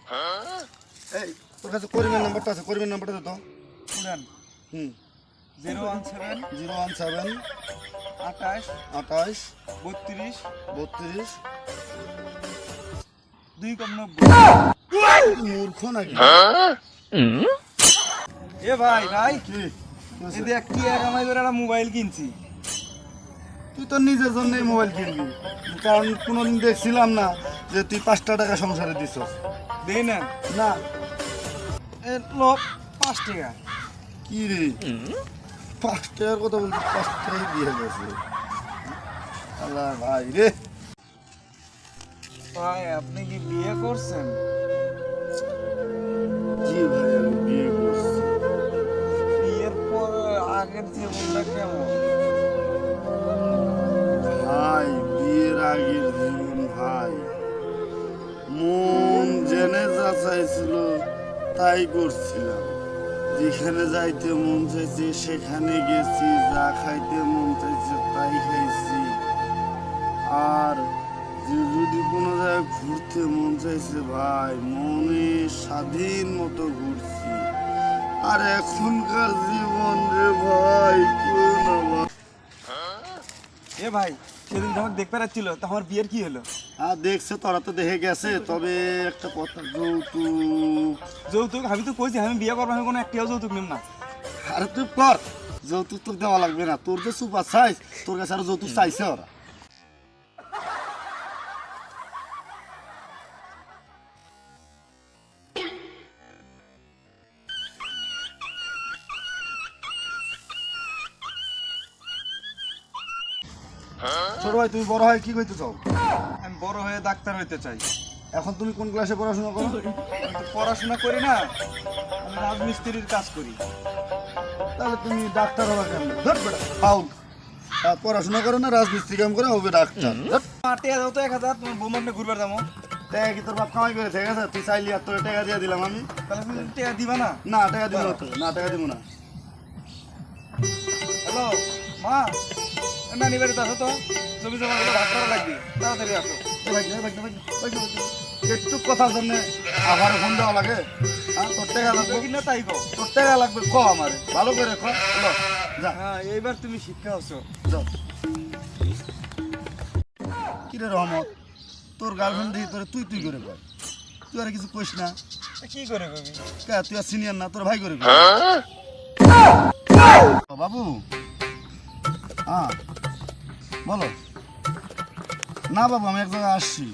এই তোর কাছে করিমের নাম্বারটা আছে, করিমের নাম্বারটা দে তো। শুনেন 017 017 28 28 32 32 290। মূর্খ নাকি? এ ভাই ভাই কি এই দেখ কি এক আমায় করে একটা মোবাইল কিনছি। তুই তো নিজের জন্যই মোবাইল কিনবি, কারণ কোনোদিন দেখছিলাম না যে তুই 5টা টাকা সংসারে দিছস। দেই না না এ লোক 5 টাকা। কি রে 5 টাকার কথা বলছিস? 5 টাকাই দিয়ে গেছে। আল্লাহ ভাই রে। ভাই আপনি কি বিয়ে করছেন? জি ভাই আমি বিয়ে করছি। বিয়ের পর আগের জীবনটা কেমন? ভাই বিয়ের আগের জীবন ভাই মন জেনে যা চাইছিল তাই করছিলাম। যেখানে যাইতে মন চাইছে সেখানে গেছি, যা খাইতে মন চাইছে তাই খাইছি। আর যদি কোনো জায়গায় ঘুরতে মন চাইছে ভাই মনে স্বাধীন মতো ঘুরছি। আর এখনকার জীবন রে ভাই কই না ভাই। এ ভাই সেদিন যখন দেখতে পাচ্ছিল তো আমার বিয়ের কি হলো? আর দেখছে তোরা তো দেখে গেছে, তবে একটা কথা, যৌতুক। যৌতুক আমি তো কইছি আমি বিয়ে করবো, আমি কোনো একটিও যৌতুক নিম না। আরে তুই কর, যৌতুক তোর দেওয়া লাগবে না। তোর যে সুপার সাইজ, তোর কাছে আরো যৌতুক চাইছে ওরা। ছোট ভাই তুমি বড় হয় কি কইতে চাও? আমি বড় হয়ে ডাক্তার হইতে চাই। এখন তুমি কোন ক্লাসে পড়াশোনা করো? আমি তো পড়াশোনা করি না, আমি রাজমিস্ত্রির কাজ করি। তাহলে তুমি ডাক্তার হবা কেন? ধর বেটা ফাউল। আর পড়াশোনা করো না, রাজমিস্ত্রি কাম করে হবে ডাক্তার। ধর। মাঠে যাও তো 1000, তোমার বৌমাকে ঘুরবার যাবো। টাকা কি তোর বাপ কামাই করে ঠিক আছে? তুই চাইলি আর তোর টাকা দিয়ে দিলাম আমি। তাহলে তুমি টাকা দিবা না? না টাকা দিব না, তোর না টাকা দিব না। হ্যালো মা, নানি বাড়িতে আসো তো, জমি জমা গুলো ভাগ করা লাগবে, তাড়াতাড়ি আসো। একটু কথার জন্য আবার ফোন দেওয়া লাগে? হ্যাঁ তোর টাকা লাগবে, কিনা তাই গো। তোর টাকা লাগবে ক আমার ভালো করে ক। লো, যা হ্যাঁ এইবার তুমি শিক্ষা হচ্ছ। যাও। কিরে রহমত, তোর গার্লফ্রেন্ড দেখি তোরে তুই তুই করে কয়, তুই আর কিছু কইস না? কি করে কবি? কে তুই আর সিনিয়র না, তোর ভাই করে কয়। ও বাবু, হ্যাঁ বলো। না বাবু আমি এক জায়গায় আসছি।